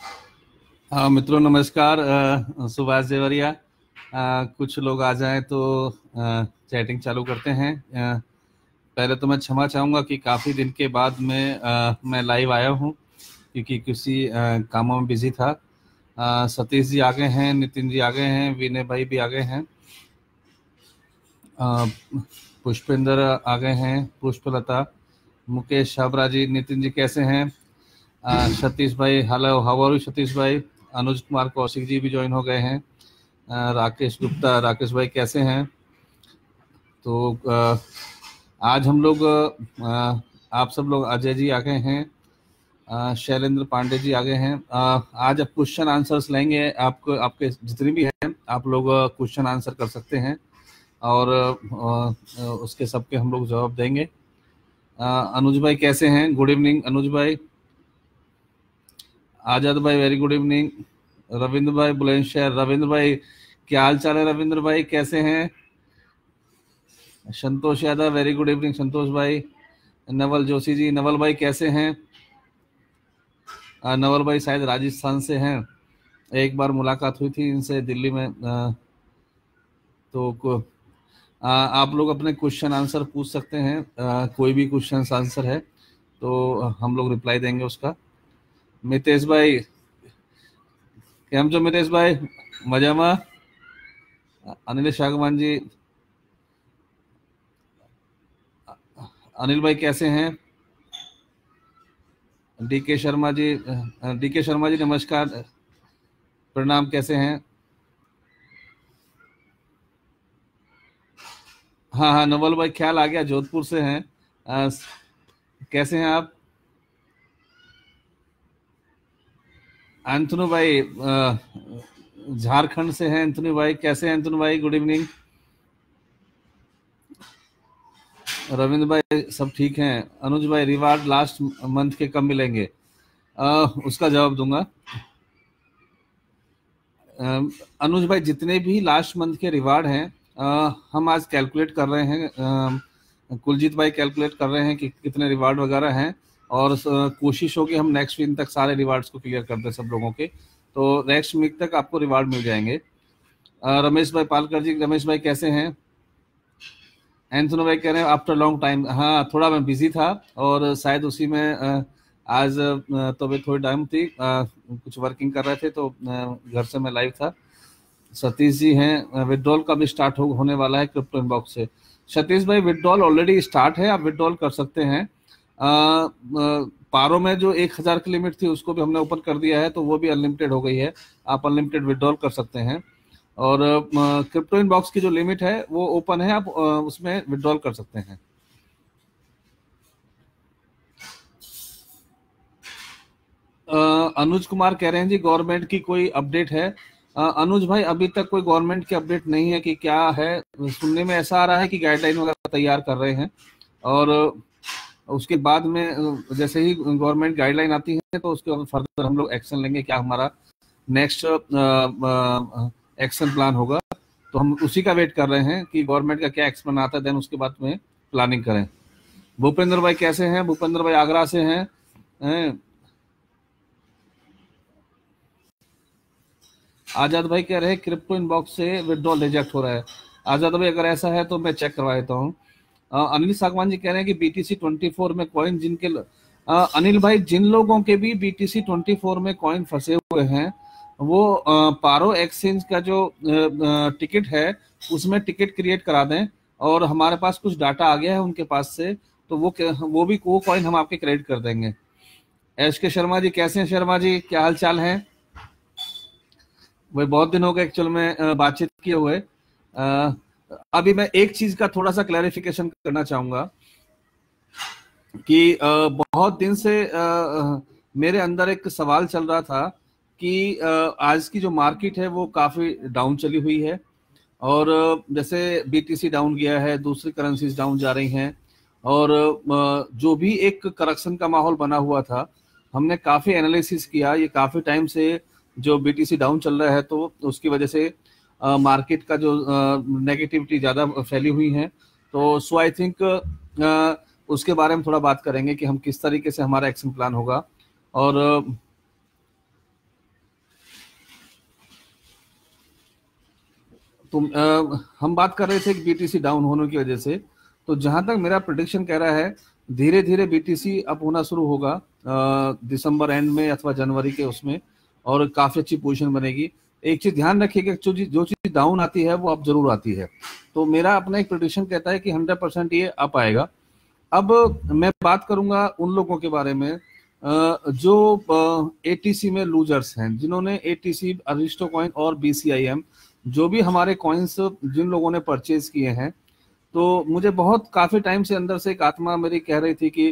हाँ मित्रों, नमस्कार। सुभाष देवरिया। कुछ लोग आ जाएं तो चैटिंग चालू करते हैं। पहले तो मैं क्षमा चाहूँगा कि काफ़ी दिन के बाद मैं लाइव आया हूँ, क्योंकि किसी कामों में बिजी था। सतीश जी आ गए हैं, नितिन जी आ गए हैं, विनय भाई भी आ गए हैं, अ, पुष्पेंद्र आ गए हैं, पुष्पलता, मुकेश छाबरा जी, नितिन जी कैसे हैं? सतीश भाई, hello, how are you Satish भाई? अनुज कुमार कौशिक जी भी ज्वाइन हो गए हैं। राकेश गुप्ता, राकेश भाई कैसे हैं? तो आज हम लोग आप सब लोग, अजय जी आ गए हैं, शैलेंद्र पांडे जी आ गए हैं। आज आप क्वेश्चन आंसर्स लेंगे। आपको आपके जितने भी हैं आप लोग क्वेश्चन आंसर कर सकते हैं, और उसके सबके हम लोग जवाब देंगे। अनुज भाई कैसे हैं? गुड इवनिंग अनुज भाई। आजाद भाई वेरी गुड इवनिंग। रविंद्र भाई बुलंदशहर, रविंद्र भाई क्या हाल चाल है? रविंद्र भाई कैसे हैं? Santosh Yadav very good evening संतोष भाई। नवल जोशी जी, नवल भाई कैसे हैं? नवल भाई शायद राजस्थान से हैं, एक बार मुलाकात हुई थी इनसे दिल्ली में। तो आप लोग अपने क्वेश्चन आंसर पूछ सकते हैं। कोई भी क्वेश्चन आंसर है तो हम लोग रिप्लाई देंगे उसका। मितेश भाई केम छो मितेश भाई? मजामा? अनिल शागवान जी, अनिल भाई कैसे हैं? डीके शर्मा जी नमस्कार, प्रणाम, कैसे हैं? हाँ हाँ, नवल भाई ख्याल आ गया, जोधपुर से हैं। अ, कैसे हैं आप? एंथोनी भाई झारखंड से हैं। एंथोनी भाई कैसे हैं? एंथोनी भाई गुड इवनिंग। रविंद्र भाई सब ठीक हैं। अनुज भाई रिवार्ड लास्ट मंथ के कब मिलेंगे? उसका जवाब दूंगा। अनुज भाई जितने भी लास्ट मंथ के रिवार्ड हैं, हम आज कैलकुलेट कर रहे हैं। कुलजीत भाई कैलकुलेट कर रहे हैं कि कितने रिवार्ड वगैरह हैं, और कोशिश होगी हम नेक्स्ट वीक तक सारे रिवार्ड्स को क्लियर कर दें सब लोगों के। तो नेक्स्ट वीक तक आपको रिवार्ड मिल जाएंगे। रमेश भाई पालकर जी, रमेश भाई कैसे हैं? एंथोनी भाई कह रहे हैं आफ्टर लॉन्ग टाइम। हाँ, थोड़ा मैं बिजी था, और शायद उसी में आज तबीयत थोड़ी डाउन थी, कुछ वर्किंग कर रहे थे, तो घर से मैं लाइव था। सतीश जी हैं, विड्रॉल कब स्टार्ट होने वाला है क्रिप्टो इनबॉक्स से? सतीश भाई विड्रॉल ऑलरेडी स्टार्ट है, आप विड्रॉल कर सकते हैं। पारो में जो 1000 की लिमिट थी उसको भी हमने ओपन कर दिया है, तो वो भी अनलिमिटेड हो गई है। आप अनलिमिटेड विड्रॉल कर सकते हैं, और क्रिप्टो इनबॉक्स की जो लिमिट है वो ओपन है, आप उसमें विड्रॉल कर सकते हैं। अनुज कुमार कह रहे हैं जी गवर्नमेंट की कोई अपडेट है? अनुज भाई अभी तक कोई गवर्नमेंट की अपडेट नहीं है कि क्या है। सुनने में ऐसा आ रहा है कि गाइडलाइन वगैरह तैयार कर रहे हैं, और उसके बाद में जैसे ही गवर्नमेंट गाइडलाइन आती है तो उसके बाद फर्दर हम लोग एक्शन लेंगे, क्या हमारा नेक्स्ट एक्शन प्लान होगा। तो हम उसी का वेट कर रहे हैं कि गवर्नमेंट का क्या एक्शन आता है, देन उसके बाद में प्लानिंग करें। भूपेंद्र भाई कैसे हैं? भूपेंद्र भाई आगरा से हैं। आजाद भाई कह रहे हैं क्रिप्टो इनबॉक्स से विड्रॉल रिजेक्ट हो रहा है। आजाद भाई अगर ऐसा है तो मैं चेक करवा देता हूँ। अनिल सागवान जी कह रहे हैं कि बीटीसी 24 में कॉइन अनिल भाई जिन लोगों के भी बीटीसी 24 में कॉइन फंसे हुए हैं, वो पारो एक्सचेंज का जो टिकट है उसमें टिकट क्रिएट करा दें, और हमारे पास कुछ डाटा आ गया है उनके पास से, तो वो कॉइन हम आपके क्रेडिट कर देंगे। एस के शर्मा जी कैसे हैं? शर्मा जी क्या हाल चाल है? वही बहुत दिन हो गए एक्चुअल में बातचीत किए हुए। अभी मैं एक चीज का थोड़ा सा क्लैरिफिकेशन करना चाहूंगा कि बहुत दिन से मेरे अंदर एक सवाल चल रहा था कि आज की जो मार्केट है वो काफी डाउन चली हुई है, और जैसे बीटीसी डाउन गया है, दूसरी करेंसीज डाउन जा रही हैं, और जो भी एक करेक्शन का माहौल बना हुआ था, हमने काफी एनालिसिस किया। ये काफी टाइम से जो बीटीसी डाउन चल रहा है, तो उसकी वजह से मार्केट का जो नेगेटिविटी ज़्यादा फैली हुई है। तो सो आई थिंक उसके बारे में थोड़ा बात करेंगे कि हम किस तरीके से हमारा एक्शन प्लान होगा। और हम बात कर रहे थे कि बीटीसी डाउन होने की वजह से, तो जहां तक मेरा प्रेडिक्शन कह रहा है धीरे धीरे बीटीसी अप होना शुरू होगा दिसंबर एंड में अथवा जनवरी के उसमें, और काफी अच्छी पोजीशन बनेगी। एक चीज ध्यान रखिएगा, जो चीज डाउन आती है वो अप जरूर आती है। तो मेरा अपना एक प्रेडिक्शन कहता है कि 100% ये अप आएगा। अब मैं बात करूंगा उन लोगों के बारे में जो एटीसी में लूजर्स हैं, जिन्होंने एटीसी, अरिस्टो कॉइन और बीसीआईएम जो भी हमारे कॉइन्स जिन लोगों ने परचेज किए हैं, तो मुझे बहुत काफी टाइम से अंदर से एक आत्मा मेरी कह रही थी कि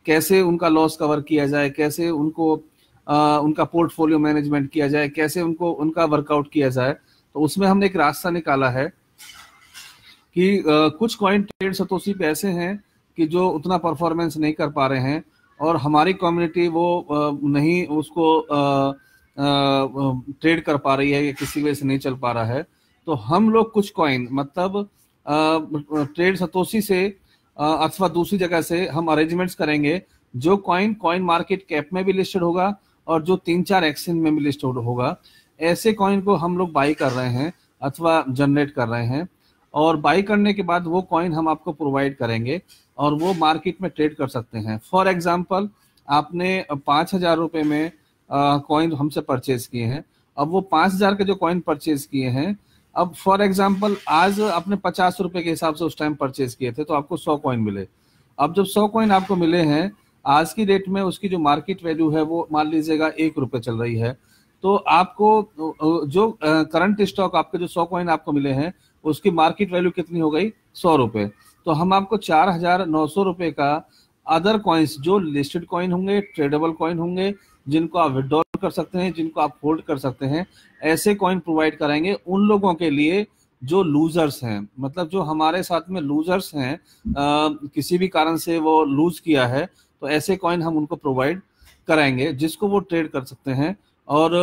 कैसे उनका लॉस कवर किया जाए, कैसे उनको उनका पोर्टफोलियो मैनेजमेंट किया जाए, कैसे उनको उनका वर्कआउट किया जाए। तो उसमें हमने एक रास्ता निकाला है कि कुछ कॉइन ट्रेड सतोशी पे ऐसे हैं कि जो उतना परफॉर्मेंस नहीं कर पा रहे हैं, और हमारी कम्युनिटी वो नहीं उसको ट्रेड कर पा रही है या किसी वजह से नहीं चल पा रहा है। तो हम लोग कुछ कॉइन मतलब ट्रेड सतोशी से अथवा दूसरी जगह से हम अरेंजमेंट्स करेंगे, जो कॉइन मार्केट कैप में भी लिस्टेड होगा और जो 3-4 एक्सचेंज में भी लिस्टेड होगा। ऐसे कॉइन को हम लोग बाई कर रहे हैं अथवा जनरेट कर रहे हैं, और बाई करने के बाद वो कॉइन हम आपको प्रोवाइड करेंगे और वो मार्केट में ट्रेड कर सकते हैं। फॉर एग्जांपल, आपने 5,000 रुपए में कॉइन हमसे परचेज किए हैं। अब वो 5,000 के जो कॉइन परचेज किए हैं, अब फॉर एग्जांपल आज आपने 50 रुपए के हिसाब से उस टाइम परचेज किए थे, तो आपको 100 कॉइन मिले। अब जब 100 कॉइन आपको मिले हैं, आज की डेट में उसकी जो मार्केट वैल्यू है वो मान लीजिएगा 1 रुपए चल रही है। तो आपको जो करंट स्टॉक आपके जो 100 कॉइन आपको मिले हैं, उसकी मार्केट वैल्यू कितनी हो गई? 100 रुपए। तो हम आपको 4,900 रुपए का अदर कॉइन्स, जो लिस्टेड कॉइन होंगे, ट्रेडेबल कॉइन होंगे, जिनको आप विड्रॉ कर सकते हैं, जिनको आप होल्ड कर सकते हैं, ऐसे कॉइन प्रोवाइड कराएंगे उन लोगों के लिए जो लूजर्स हैं। मतलब जो हमारे साथ में लूजर्स हैं, किसी भी कारण से वो लूज किया है, तो ऐसे कॉइन हम उनको प्रोवाइड कराएंगे जिसको वो ट्रेड कर सकते हैं। और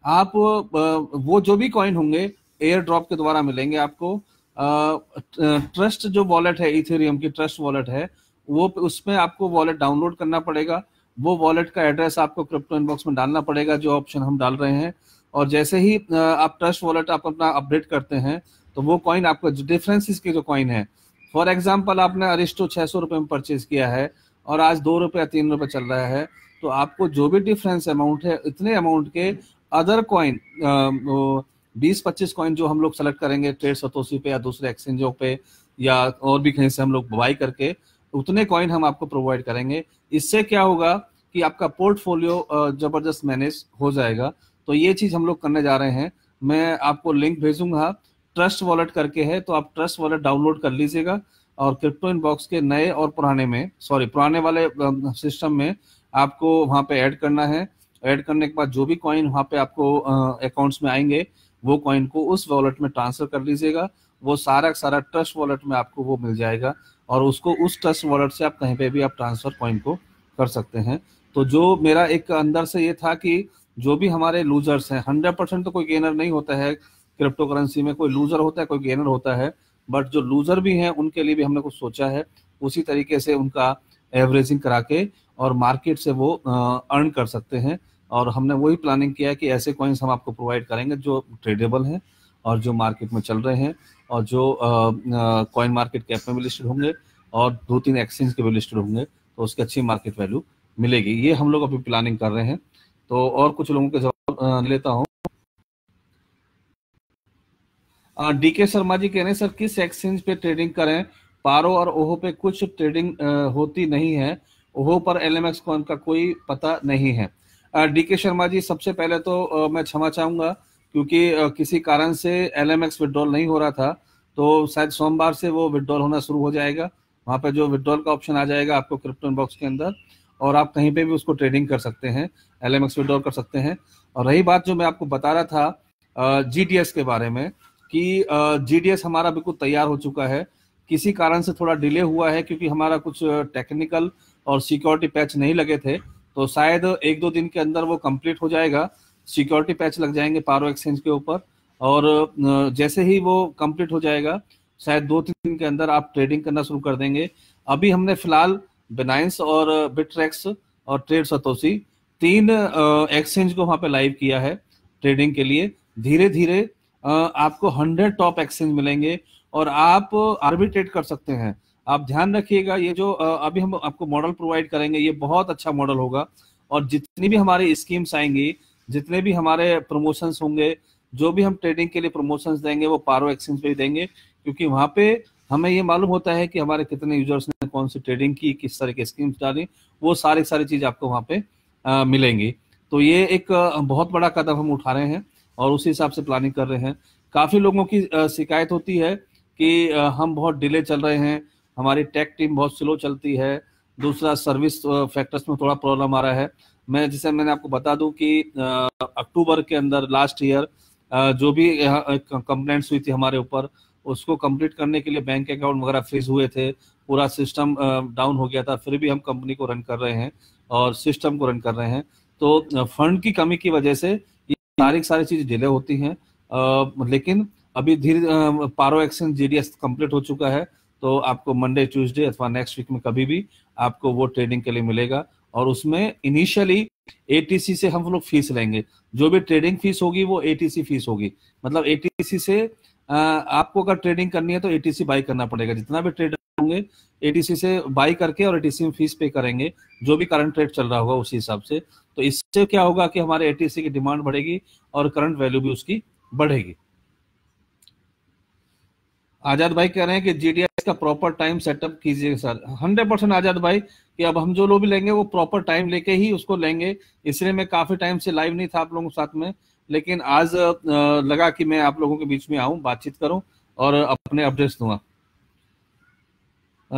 आप वो जो भी कॉइन होंगे एयर ड्रॉप के द्वारा मिलेंगे आपको। ट्रस्ट जो वॉलेट है, इथेरियम की ट्रस्ट वॉलेट है, वो उसमें आपको वॉलेट डाउनलोड करना पड़ेगा। वो वॉलेट का एड्रेस आपको क्रिप्टो इनबॉक्स में डालना पड़ेगा, जो ऑप्शन हम डाल रहे हैं। और जैसे ही आप ट्रस्ट वॉलेट आप अपना अपडेट करते हैं, तो वो कॉइन आपको डिफरेंसेस के जो कॉइन है, फॉर एग्जांपल आपने अरिस्टो 600 रुपए में परचेज किया है और आज 2 रुपए या 3 रुपए चल रहा है, तो आपको जो भी डिफरेंस अमाउंट है, इतने अमाउंट के अदर कॉइन 20-25 कॉइन जो हम लोग सेलेक्ट करेंगे ट्रेड सतोशी पे या दूसरे एक्सचेंजों पे या और भी कहीं से हम लोग बाई करके, उतने कॉइन हम आपको प्रोवाइड करेंगे। इससे क्या होगा कि आपका पोर्टफोलियो जबरदस्त मैनेज हो जाएगा। तो ये चीज हम लोग करने जा रहे हैं। मैं आपको लिंक भेजूंगा, ट्रस्ट वॉलेट करके है, तो आप ट्रस्ट वॉलेट डाउनलोड कर लीजिएगा और क्रिप्टो इनबॉक्स के नए और पुराने वाले सिस्टम में आपको वहां पे ऐड करना है। ऐड करने के बाद जो भी कॉइन वहां पे आपको अकाउंट्स में आएंगे, वो कॉइन को उस वॉलेट में ट्रांसफर कर लीजिएगा। वो सारा ट्रस्ट वॉलेट में आपको वो मिल जाएगा और उसको उस ट्रस्ट वॉलेट से आप कहीं पे भी आप ट्रांसफर कॉइन को कर सकते हैं। तो जो मेरा एक अंदर से ये था कि जो भी हमारे लूजर्स हैं, 100% तो कोई गेनर नहीं होता है क्रिप्टो करेंसी में, कोई लूजर होता है, कोई गेनर होता है, बट जो लूजर भी हैं उनके लिए भी हमने कुछ सोचा है। उसी तरीके से उनका एवरेजिंग करा के और मार्केट से वो अर्न कर सकते हैं। और हमने वही प्लानिंग किया है कि ऐसे कॉइन्स हम आपको प्रोवाइड करेंगे जो ट्रेडेबल हैं और जो मार्केट में चल रहे हैं और जो कॉइन मार्केट कैप में भी लिस्टेड होंगे और 2-3 एक्सचेंज के भी लिस्टेड होंगे, तो उसकी अच्छी मार्केट वैल्यू मिलेगी। ये हम लोग अभी प्लानिंग कर रहे हैं। तो और कुछ लोगों के जवाब लेता हूँ। डीके शर्मा जी कह रहे हैं सर किस एक्सचेंज पे ट्रेडिंग करें? पारो और ओहो पे कुछ ट्रेडिंग होती नहीं है, ओहो पर एलएमएक्स कॉइन का कोई पता नहीं है। डीके शर्मा जी, सबसे पहले तो मैं क्षमा चाहूंगा क्योंकि किसी कारण से एलएमएक्स विड्रॉल नहीं हो रहा था, तो शायद सोमवार से वो विड्रॉल होना शुरू हो जाएगा। वहां पे जो विड्रॉल का ऑप्शन आ जाएगा आपको क्रिप्टो इनबॉक्स के अंदर, और आप कहीं पे भी उसको ट्रेडिंग कर सकते हैं, एलएमएक्स विड्रॉल कर सकते हैं। और रही बात जो मैं आपको बता रहा था जीडीएस के बारे में, कि जीडीएस हमारा बिल्कुल तैयार हो चुका है। किसी कारण से थोड़ा डिले हुआ है क्योंकि हमारा कुछ टेक्निकल और सिक्योरिटी पैच नहीं लगे थे, तो शायद 1-2 दिन के अंदर वो कंप्लीट हो जाएगा। सिक्योरिटी पैच लग जाएंगे पारो एक्सचेंज के ऊपर, और जैसे ही वो कंप्लीट हो जाएगा शायद 2-3 दिन के अंदर आप ट्रेडिंग करना शुरू कर देंगे। अभी हमने फिलहाल बिनाइंस और बिटरेक्स और ट्रेड सतोशी 3 एक्सचेंज को वहां पे लाइव किया है ट्रेडिंग के लिए। धीरे धीरे आपको 100 टॉप एक्सचेंज मिलेंगे और आप आर्बिट्रेट कर सकते हैं। आप ध्यान रखिएगा, ये जो अभी हम आपको मॉडल प्रोवाइड करेंगे ये बहुत अच्छा मॉडल होगा, और जितनी भी हमारी स्कीम्स आएंगी, जितने भी हमारे प्रमोशंस होंगे, जो भी हम ट्रेडिंग के लिए प्रमोशंस देंगे वो पारो एक्सचेंज पे ही देंगे, क्योंकि वहां पे हमें ये मालूम होता है कि हमारे कितने यूजर्स ने कौन सी ट्रेडिंग की, किस तरह की स्कीम्स डाली, वो सारी चीज आपको वहां पे मिलेंगी। तो ये एक बहुत बड़ा कदम हम उठा रहे हैं और उसी हिसाब से प्लानिंग कर रहे हैं। काफी लोगों की शिकायत होती है कि हम बहुत डिले चल रहे हैं, हमारी टेक टीम बहुत स्लो चलती है, दूसरा सर्विस फैक्टर्स में थोड़ा प्रॉब्लम आ रहा है। मैंने आपको बता दूं कि अक्टूबर के अंदर लास्ट ईयर जो भी कंप्लेंट्स हुई थी हमारे ऊपर, उसको कंप्लीट करने के लिए बैंक अकाउंट वगैरह फ्रीज हुए थे, पूरा सिस्टम डाउन हो गया था, फिर भी हम कंपनी को रन कर रहे हैं और सिस्टम को रन कर रहे हैं। तो फंड की कमी की वजह से ये सारी चीज डिले होती हैं, लेकिन अभी धीरे पारो एक्सचेंज जीडीएस कंप्लीट हो चुका है, तो आपको मंडे ट्यूसडे अथवा नेक्स्ट वीक में कभी भी आपको वो ट्रेडिंग के लिए मिलेगा। और उसमें इनिशियली एटीसी से हम लोग फीस लेंगे, जो भी ट्रेडिंग फीस होगी वो एटीसी फीस होगी। मतलब एटीसी से आपको अगर ट्रेडिंग करनी है तो एटीसी बाई करना पड़ेगा, जितना भी ट्रेडर होंगे एटीसी से बाई करके और एटीसी में फीस पे करेंगे, जो भी करंट रेट चल रहा होगा उसी हिसाब से। तो इससे क्या होगा कि हमारे एटीसी की डिमांड बढ़ेगी और करंट वैल्यू भी उसकी बढ़ेगी। आजाद भाई कह रहे हैं कि जीडीएस का प्रॉपर टाइम सेटअप कीजिए सर। 100% आजाद भाई, कि अब हम जो लोग भी लेंगे वो प्रॉपर टाइम लेके ही उसको लेंगे। इसलिए मैं काफी टाइम से लाइव नहीं था आप लोगों के साथ में, लेकिन आज लगा कि मैं आप लोगों के बीच में आऊं, बातचीत करूं और अपने अपडेट्स दूंगा।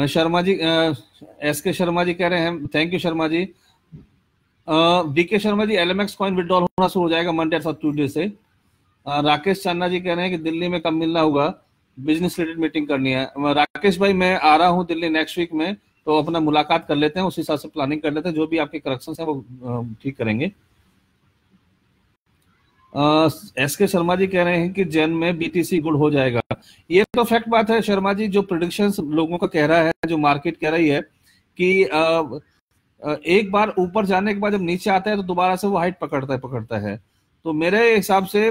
शर्मा जी, एस के शर्मा जी कह रहे हैं, thank you Sharma ji. BK Sharma ji, LMX coin withdrawal होना शुरू हो जाएगा मंडे अथवा ट्यूसडे से। राकेश चन्ना जी कह रहे हैं कि दिल्ली में कब मिलना होगा, बिजनेस रिलेटेड मीटिंग करनी है। राकेश भाई, मैं आ रहा हूं दिल्ली नेक्स्ट वीक में, तो अपना मुलाकात कर लेते हैं, उस हिसाब से प्लानिंग कर लेते हैं, जो भी आपके करेक्शंस हैं वो ठीक करेंगे। एस के शर्मा जी कह रहे हैं कि जैन में बीटीसी गुड हो जाएगा। ये तो फैक्ट बात है शर्मा जी, जो प्रेडिक्शंस लोगों का कह रहा है, जो मार्केट कह रही है कि एक बार ऊपर जाने के बाद जब नीचे आता है तो दोबारा से वो हाइट पकड़ता है। तो मेरे हिसाब से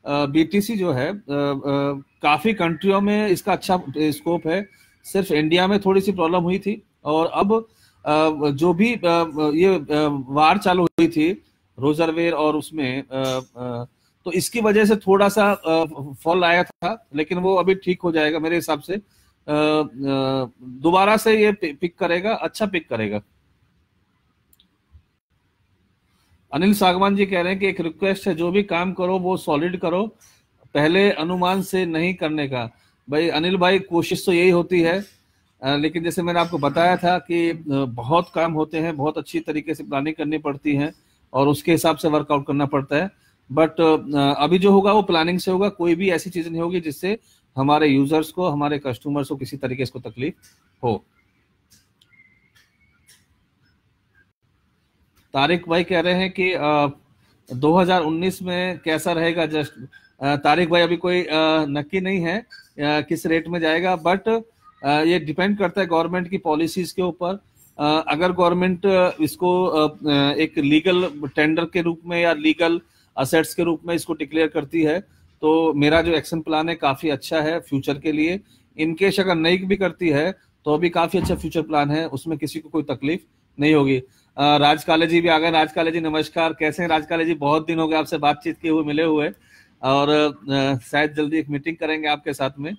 बीटीसी जो है काफी कंट्रियों में इसका अच्छा स्कोप है, सिर्फ इंडिया में थोड़ी सी प्रॉब्लम हुई थी। और अब जो भी ये वार चालू हुई थी रोजरवेयर और उसमें तो इसकी वजह से थोड़ा सा फॉल आया था, लेकिन वो अभी ठीक हो जाएगा मेरे हिसाब से। दोबारा से ये पिक करेगा, अच्छा पिक करेगा। अनिल सागवान जी कह रहे हैं कि एक रिक्वेस्ट है, जो भी काम करो वो सॉलिड करो, पहले अनुमान से नहीं करने का। भाई अनिल भाई, कोशिश तो यही होती है, लेकिन जैसे मैंने आपको बताया था कि बहुत काम होते हैं, बहुत अच्छी तरीके से प्लानिंग करनी पड़ती है और उसके हिसाब से वर्कआउट करना पड़ता है। बट अभी जो होगा वो प्लानिंग से होगा, कोई भी ऐसी चीज नहीं होगी जिससे हमारे यूजर्स को, हमारे कस्टमर्स को किसी तरीके से तकलीफ हो। तारिक भाई कह रहे हैं कि 2019 में कैसा रहेगा, जस्ट तारिक भाई अभी कोई नक्की नहीं है किस रेट में जाएगा, बट ये डिपेंड करता है गवर्नमेंट की पॉलिसीज के ऊपर। अगर गवर्नमेंट इसको एक लीगल टेंडर के रूप में या लीगल असेट्स के रूप में इसको डिक्लेयर करती है, तो मेरा जो एक्शन प्लान है काफी अच्छा है फ्यूचर के लिए। इनकेस अगर नहीं भी करती है तो भी काफी अच्छा फ्यूचर प्लान है, उसमें किसी को कोई तकलीफ नहीं होगी। राज काले जी भी आ गए। राज काले जी नमस्कार, कैसे हैं राज काले जी? बहुत दिन हो गए आपसे बातचीत किए हुए, मिले हुए, और शायद जल्दी एक मीटिंग करेंगे आपके साथ में।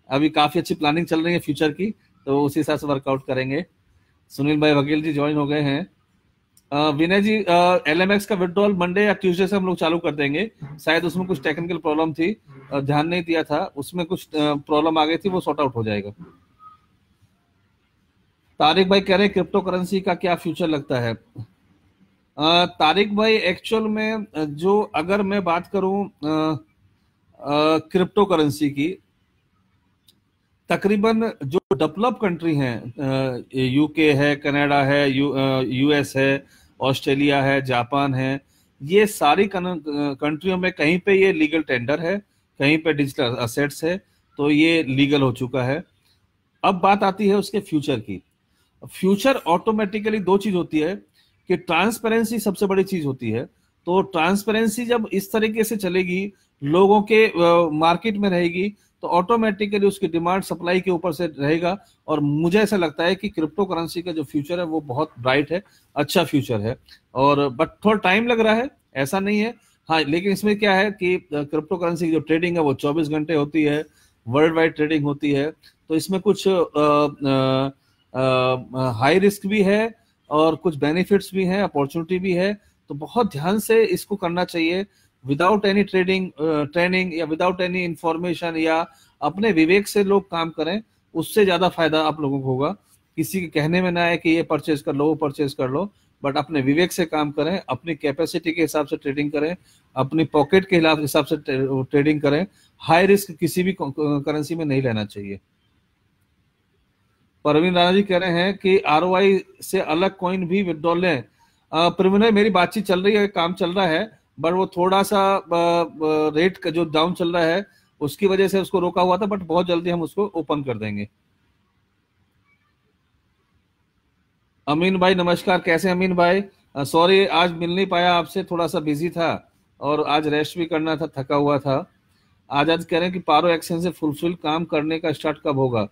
अभी काफी अच्छी प्लानिंग चल रही है फ्यूचर की, तो उसी हिसाब से वर्कआउट करेंगे। सुनील भाई वकील जी ज्वाइन हो गए हैं। विनय जी, एलएमएक्स का विड्रॉल मंडे या ट्यूसडे से हम लोग चालू कर देंगे। शायद उसमें कुछ टेक्निकल प्रॉब्लम थी, ध्यान नहीं दिया था, उसमें कुछ प्रॉब्लम आ गई थी, वो सॉर्ट आउट हो जाएगा। तारिक भाई कह रहे हैं क्रिप्टो करेंसी का क्या फ्यूचर लगता है? तारिक भाई, एक्चुअल में जो अगर मैं बात करूं क्रिप्टो करेंसी की, तकरीबन जो डेवलप कंट्री हैं, यूके है, कनाडा है, यूएस है, ऑस्ट्रेलिया है, जापान है, ये सारी कंट्रियों में कहीं पे ये लीगल टेंडर है, कहीं पे डिजिटल असेट्स है, तो ये लीगल हो चुका है। अब बात आती है उसके फ्यूचर की। फ्यूचर ऑटोमेटिकली दो चीज होती है कि ट्रांसपेरेंसी सबसे बड़ी चीज होती है। तो ट्रांसपेरेंसी जब इस तरीके से चलेगी लोगों के मार्केट में रहेगी, तो ऑटोमेटिकली उसकी डिमांड सप्लाई के ऊपर से रहेगा। और मुझे ऐसा लगता है कि क्रिप्टो करेंसी का जो फ्यूचर है वो बहुत ब्राइट है, अच्छा फ्यूचर है। और बट थोड़ा टाइम लग रहा है, ऐसा नहीं है। हाँ, लेकिन इसमें क्या है कि क्रिप्टो करेंसी की जो ट्रेडिंग है वो 24 घंटे होती है, वर्ल्ड वाइड ट्रेडिंग होती है। तो इसमें कुछ हाई रिस्क भी है और कुछ बेनिफिट्स भी हैं, अपॉर्चुनिटी भी है। तो बहुत ध्यान से इसको करना चाहिए, विदाउट एनी ट्रेनिंग या विदाउट एनी इंफॉर्मेशन, या अपने विवेक से लोग काम करें, उससे ज्यादा फायदा आप लोगों को होगा। किसी के कहने में ना आए कि ये परचेज कर लो, वो परचेज कर लो, बट अपने विवेक से काम करें, अपनी कैपेसिटी के हिसाब से ट्रेडिंग करें, अपनी पॉकेट के हिसाब से ट्रेडिंग करें। हाई रिस्क किसी भी करेंसी में नहीं लेना चाहिए। परवीन राणा जी कह रहे हैं कि आरओआई से अलग कॉइन भी विड्रॉल लें। प्रवीण भाई, मेरी बातचीत चल रही है, काम चल रहा है, बट वो थोड़ा सा रेट का जो डाउन चल रहा है उसकी वजह से उसको रोका हुआ था, बट बहुत जल्दी हम उसको ओपन कर देंगे। अमीन भाई नमस्कार, कैसे हैं अमीन भाई? सॉरी आज मिल नहीं पाया आपसे, थोड़ा सा बिजी था और आज रेस्ट भी करना था, थका हुआ था। आजाद कह रहे हैं कि पारो एक्सचेंज से फुलफिल काम करने का स्टार्ट कब होगा?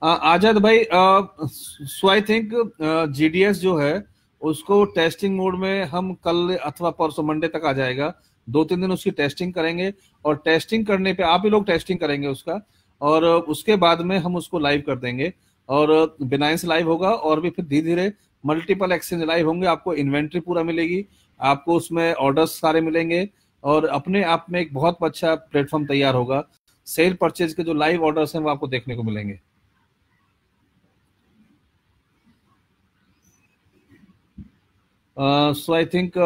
आजाद भाई, सो आई थिंक जीडीएस जो है उसको टेस्टिंग मोड में हम कल अथवा परसों मंडे तक आ जाएगा। 2-3 दिन उसकी टेस्टिंग करेंगे, और टेस्टिंग करने पे आप ही लोग टेस्टिंग करेंगे उसका, और उसके बाद में हम उसको लाइव कर देंगे। और बिनाइंस लाइव होगा, और भी फिर धीरे धीरे मल्टीपल एक्सचेंज लाइव होंगे। आपको इन्वेंट्री पूरा मिलेगी, आपको उसमें ऑर्डर्स सारे मिलेंगे, और अपने आप में एक बहुत अच्छा प्लेटफॉर्म तैयार होगा। सेल परचेज के जो लाइव ऑर्डर्स हैं वो आपको देखने को मिलेंगे। So I think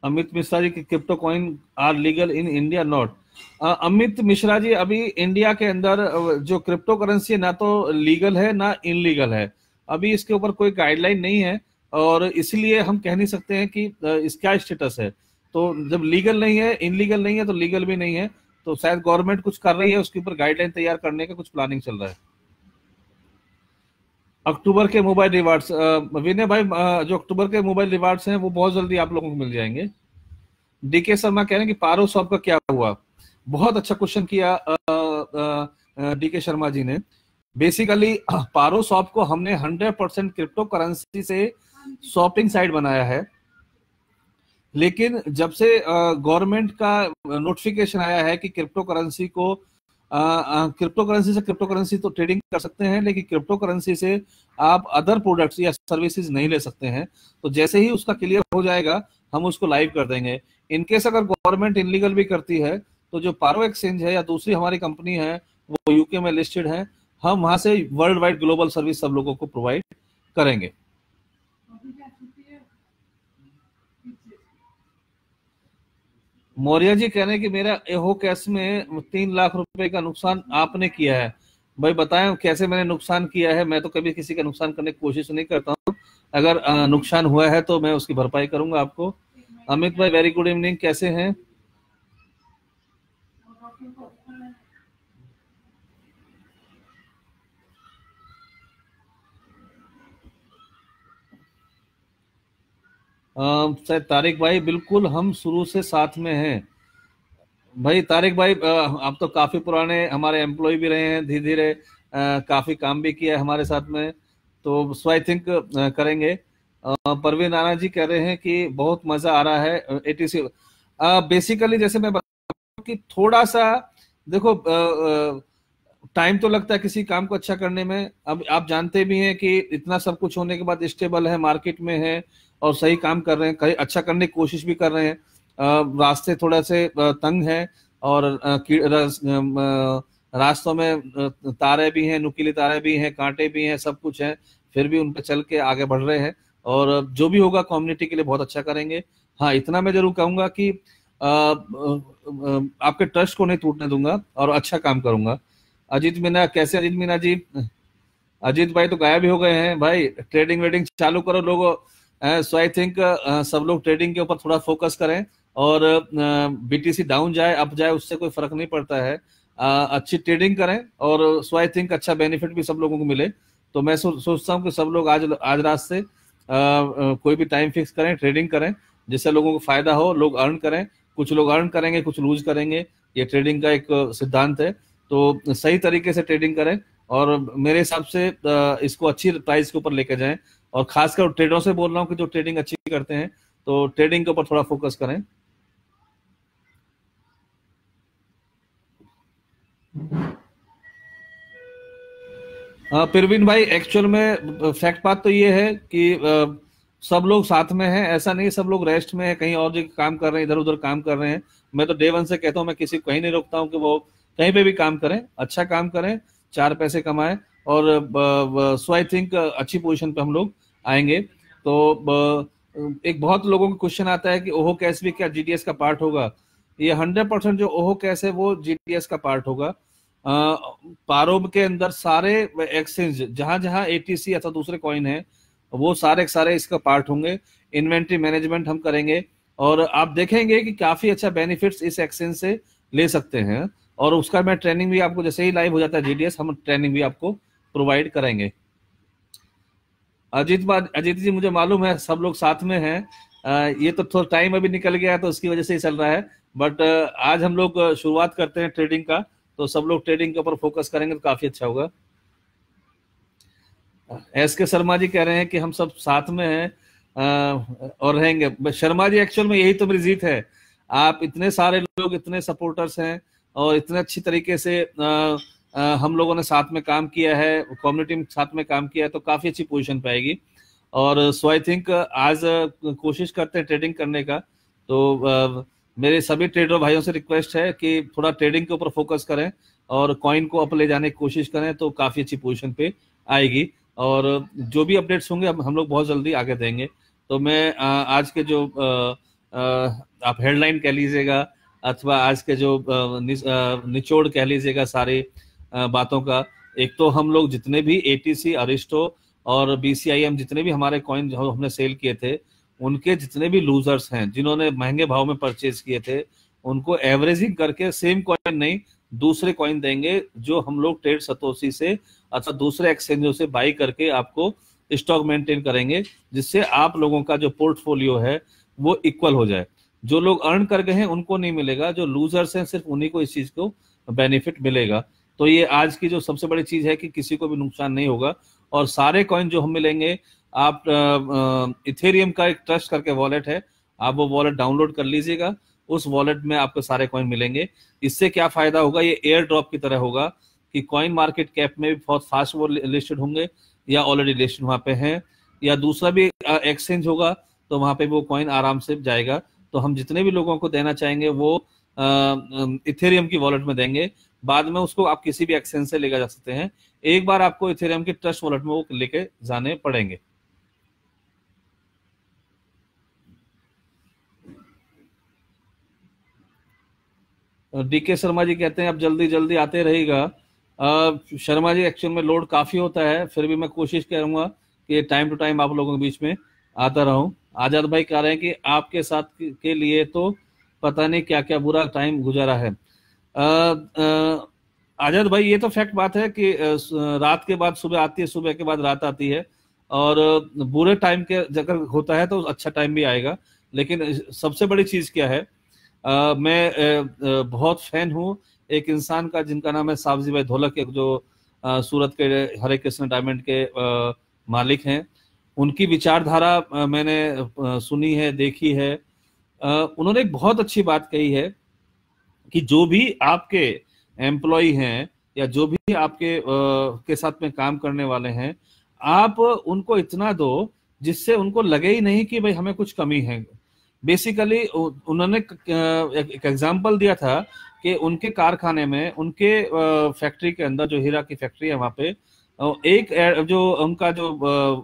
Amit Mishra ji की crypto coin are legal in India not. Amit Mishra ji, अभी इंडिया के अंदर जो क्रिप्टो करेंसी है ना तो लीगल है ना इनलीगल है। अभी इसके ऊपर कोई गाइडलाइन नहीं है, और इसलिए हम कह नहीं सकते हैं कि इसका स्टेटस है। तो जब लीगल नहीं है, इनलीगल नहीं है, तो लीगल भी नहीं है। तो शायद गवर्नमेंट कुछ कर रही है, उसके ऊपर गाइडलाइन तैयार करने का कुछ प्लानिंग चल रहा है। अक्टूबर के मोबाइल रिवार्ड्स, विनय भाई, जो अक्टूबर के मोबाइल रिवार्ड्स हैं वो बहुत जल्दी आप लोगों को मिल जाएंगे। डीके शर्मा कह रहे हैं कि पारो शॉप का क्या हुआ? बहुत अच्छा क्वेश्चन किया डीके शर्मा जी ने। बेसिकली पारो शॉप को हमने 100% क्रिप्टो करेंसी से शॉपिंग साइट बनाया है, लेकिन जब से गवर्नमेंट का नोटिफिकेशन आया है कि क्रिप्टो करेंसी को क्रिप्टो करेंसी से क्रिप्टो करेंसी तो ट्रेडिंग कर सकते हैं, लेकिन क्रिप्टो करेंसी से आप अदर प्रोडक्ट्स या सर्विसेज नहीं ले सकते हैं। तो जैसे ही उसका क्लियर हो जाएगा हम उसको लाइव कर देंगे। इनकेस अगर गवर्नमेंट इनलीगल भी करती है, तो जो पारो एक्सचेंज है या दूसरी हमारी कंपनी है वो यूके में लिस्टेड है, हम वहां से वर्ल्ड वाइड ग्लोबल सर्विस सब लोगों को प्रोवाइड करेंगे। मौर्य जी कह रहे हैं कि मेरा एहो कैश में 3 लाख रुपए का नुकसान आपने किया है। भाई बताएं कैसे मैंने नुकसान किया है? मैं तो कभी किसी का नुकसान करने की कोशिश नहीं करता हूँ। अगर नुकसान हुआ है तो मैं उसकी भरपाई करूंगा आपको। अमित भाई वेरी गुड इवनिंग, कैसे हैं? शायद तारिक भाई, बिल्कुल हम शुरू से साथ में हैं। भाई तारिक भाई, आप तो काफी पुराने हमारे एम्प्लॉय भी रहे हैं, धीरे धीरे काफी काम भी किया है हमारे साथ में, तो सो आई थिंक करेंगे। परवीन राणा जी कह रहे हैं कि बहुत मजा आ रहा है एटीसी। बेसिकली जैसे मैं बताऊं कि थोड़ा सा देखो, टाइम तो लगता है किसी काम को अच्छा करने में। अब आप जानते भी हैं कि इतना सब कुछ होने के बाद स्टेबल है, मार्केट में है और सही काम कर रहे हैं, कहीं अच्छा करने की कोशिश भी कर रहे हैं। रास्ते थोड़ा से तंग है, और रास्तों में तारे भी हैं, नुकीले तारे भी हैं, कांटे भी हैं, सब कुछ है, फिर भी उन पर चल के आगे बढ़ रहे हैं। और जो भी होगा कम्युनिटी के लिए बहुत अच्छा करेंगे। हाँ, इतना मैं जरूर कहूंगा कि आपके ट्रस्ट को नहीं टूटने दूंगा और अच्छा काम करूंगा। अजीत मीना, कैसे अजीत मीना जी? अजीत भाई तो गायब ही हो गए हैं। भाई ट्रेडिंग वेडिंग चालू करो लोगों। सो आई थिंक सब लोग ट्रेडिंग के ऊपर थोड़ा फोकस करें, और बीटीसी डाउन जाए अप जाए उससे कोई फर्क नहीं पड़ता है। अच्छी ट्रेडिंग करें, और सो आई थिंक अच्छा बेनिफिट भी सब लोगों को मिले। तो मैं सोचता हूँ कि सब लोग आज आज रात से कोई भी टाइम फिक्स करें, ट्रेडिंग करें, जिससे लोगों को फायदा हो, लोग अर्न करें, कुछ लोग अर्न करेंगे, कुछ लूज करेंगे, ये ट्रेडिंग का एक सिद्धांत है। तो सही तरीके से ट्रेडिंग करें और मेरे हिसाब से इसको अच्छी प्राइस के ऊपर लेके जाएं। और खासकर ट्रेडरों से बोल रहा हूँ कि जो ट्रेडिंग अच्छी करते हैं तो ट्रेडिंग के ऊपर थोड़ा फोकस करें। परवीन भाई, एक्चुअल में फैक्ट बात तो ये है कि सब लोग साथ में हैं, ऐसा नहीं सब लोग रेस्ट में है, कहीं और जगह काम कर रहे हैं, इधर उधर काम कर रहे हैं। मैं तो डे वन से कहता हूँ, मैं किसी को कहीं नहीं रोकता हूँ कि वो कहीं पे भी काम करें, अच्छा काम करें, 4 पैसे कमाएं। और सो आई थिंक अच्छी पोजीशन पे हम लोग आएंगे। तो एक बहुत लोगों को क्वेश्चन आता है कि ओहो कैश भी क्या जीडीएस का पार्ट होगा? ये 100% जो ओहो कैश है वो जीडीएस का पार्ट होगा। पारोब के अंदर सारे एक्सचेंज जहां जहां एटीसी अथवा दूसरे कॉइन है वो सारे सारे इसका पार्ट होंगे। इन्वेंट्री मैनेजमेंट हम करेंगे और आप देखेंगे कि काफी अच्छा बेनिफिट्स इस एक्सचेंज से ले सकते हैं। और उसका मैं ट्रेनिंग भी आपको, जैसे ही लाइव हो जाता है जीडीएस, हम ट्रेनिंग भी आपको प्रोवाइड करेंगे। अजीत जी, मुझे मालूम है सब लोग साथ में हैं। ये तो थोड़ा टाइम अभी निकल गया तो उसकी वजह से ही चल रहा है। बट आज हम लोग शुरुआत करते हैं ट्रेडिंग का, तो सब लोग ट्रेडिंग के ऊपर फोकस करेंगे तो काफी अच्छा होगा। एस के शर्मा जी कह रहे हैं कि हम सब साथ में हैं और रहेंगे। शर्मा जी, एक्चुअल में यही तो मेरी जीत है। आप इतने सारे लोग, इतने सपोर्टर्स हैं और इतने अच्छी तरीके से हम लोगों ने साथ में काम किया है, कम्युनिटी में साथ में काम किया है, तो काफी अच्छी पोजीशन पे आएगी। और सो आई थिंक आज कोशिश करते हैं ट्रेडिंग करने का। तो मेरे सभी ट्रेडर भाइयों से रिक्वेस्ट है कि थोड़ा ट्रेडिंग के ऊपर फोकस करें और कॉइन को अप ले जाने की कोशिश करें, तो काफी अच्छी पोजीशन पे आएगी। और जो भी अपडेट्स होंगे हम लोग बहुत जल्दी आगे देंगे। तो मैं आज के जो आप हेडलाइन कह लीजिएगा अथवा आज के जो निचोड़ कह लीजिएगा सारी बातों का, एक तो हम लोग जितने भी एटीसी, अरिस्टो और बीसीआईएम जितने भी हमारे कॉइन जो हमने सेल किए थे, उनके जितने भी लूजर्स हैं जिन्होंने महंगे भाव में परचेज किए थे, उनको एवरेजिंग करके सेम कॉइन नहीं दूसरे कॉइन देंगे जो हम लोग ट्रेड सतोशी से अथवा दूसरे एक्सचेंजों से बाई करके आपको स्टॉक मेंटेन करेंगे, जिससे आप लोगों का जो पोर्टफोलियो है वो इक्वल हो जाए। जो लोग अर्न कर गए हैं उनको नहीं मिलेगा, जो लूजर्स हैं सिर्फ उन्हीं को इस चीज को बेनिफिट मिलेगा। तो ये आज की जो सबसे बड़ी चीज है कि किसी को भी नुकसान नहीं होगा। और सारे कॉइन जो हम मिलेंगे, आप इथेरियम का एक ट्रस्ट करके वॉलेट है, आप वो वॉलेट डाउनलोड कर लीजिएगा, उस वॉलेट में आपको सारे कॉइन मिलेंगे। इससे क्या फायदा होगा, ये एयर ड्रॉप की तरह होगा कि कॉइन मार्केट कैप में भी बहुत फास्ट वो लिस्टेड होंगे या ऑलरेडी लिस्टेड वहां पे हैं, या दूसरा भी एक्सचेंज होगा तो वहां पे वो कॉइन आराम से जाएगा। तो हम जितने भी लोगों को देना चाहेंगे वो इथेरियम की वॉलेट में देंगे, बाद में उसको आप किसी भी एक्सचेंज से लेकर जा सकते हैं। एक बार आपको इथेरियम की ट्रस्ट वॉलेट में वो लेके जाने पड़ेंगे। डीके शर्मा जी कहते हैं अब जल्दी जल्दी आते रहेगा। शर्मा जी, एक्चुअल में लोड काफी होता है, फिर भी मैं कोशिश करूंगा कि टाइम टू टाइम आप लोगों के बीच में आता रहूं। आजाद भाई कह रहे हैं कि आपके साथ के लिए तो पता नहीं क्या क्या बुरा टाइम गुजारा है। आजाद भाई, ये तो फैक्ट बात है कि रात के बाद सुबह आती है, सुबह के बाद रात आती है, और बुरे टाइम के अगर होता है तो अच्छा टाइम भी आएगा। लेकिन सबसे बड़ी चीज क्या है, मैं बहुत फैन हूँ एक इंसान का जिनका नाम है सावजी भाई ढोलक, जो सूरत के हरे कृष्ण डायमंड के मालिक हैं। उनकी विचारधारा मैंने सुनी है, देखी है। उन्होंने एक बहुत अच्छी बात कही है कि जो भी आपके एम्प्लॉय हैं या जो भी आपके के साथ में काम करने वाले हैं, आप उनको इतना दो जिससे उनको लगे ही नहीं कि भाई हमें कुछ कमी है। बेसिकली उन्होंने एक एग्जांपल दिया था कि उनके कारखाने में, उनके फैक्ट्री के अंदर, जो हीरा की फैक्ट्री है वहां पे, एक जो उनका जो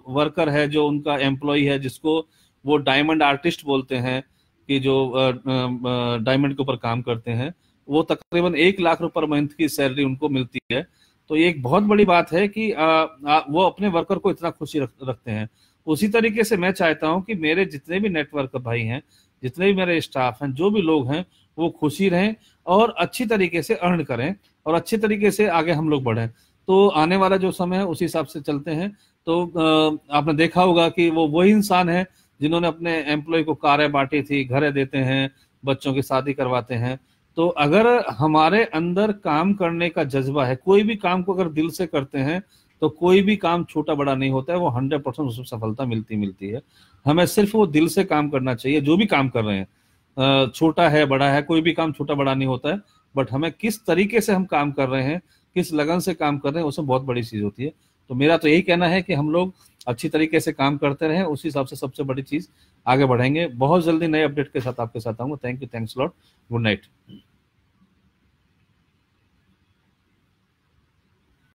वर्कर है, जो उनका एम्प्लॉय है, जिसको वो डायमंड आर्टिस्ट बोलते हैं, कि जो डायमंड के ऊपर काम करते हैं, वो तकरीबन 1 लाख रुपए मंथ की सैलरी उनको मिलती है। तो ये एक बहुत बड़ी बात है कि वो अपने वर्कर को इतना खुशी रखते हैं। उसी तरीके से मैं चाहता हूं कि मेरे जितने भी नेटवर्क भाई हैं, जितने भी मेरे स्टाफ हैं, जो भी लोग हैं, वो खुशी रहें और अच्छी तरीके से अर्न करें और अच्छे तरीके से आगे हम लोग बढ़ें। तो आने वाला जो समय है उसी हिसाब से चलते हैं। तो आपने देखा होगा कि वो वही इंसान है जिन्होंने अपने एम्प्लॉय को कारें बांटी थी, घरें देते हैं, बच्चों की शादी करवाते हैं। तो अगर हमारे अंदर काम करने का जज्बा है, कोई भी काम को अगर दिल से करते हैं तो कोई भी काम छोटा बड़ा नहीं होता है, वो 100% उसमें सफलता मिलती मिलती है। हमें सिर्फ वो दिल से काम करना चाहिए, जो भी काम कर रहे हैं, छोटा है बड़ा है, कोई भी काम छोटा बड़ा नहीं होता है, बट हमें किस तरीके से हम काम कर रहे हैं, किस लगन से काम कर रहे हैं, उसमें बहुत बड़ी चीज होती है। तो मेरा तो यही कहना है कि हम लोग अच्छी तरीके से काम करते रहें, उसी हिसाब से सबसे बड़ी चीज आगे बढ़ेंगे। बहुत जल्दी नए अपडेट के साथ आपके साथ आऊंगा। Thank you, thanks lot, good night.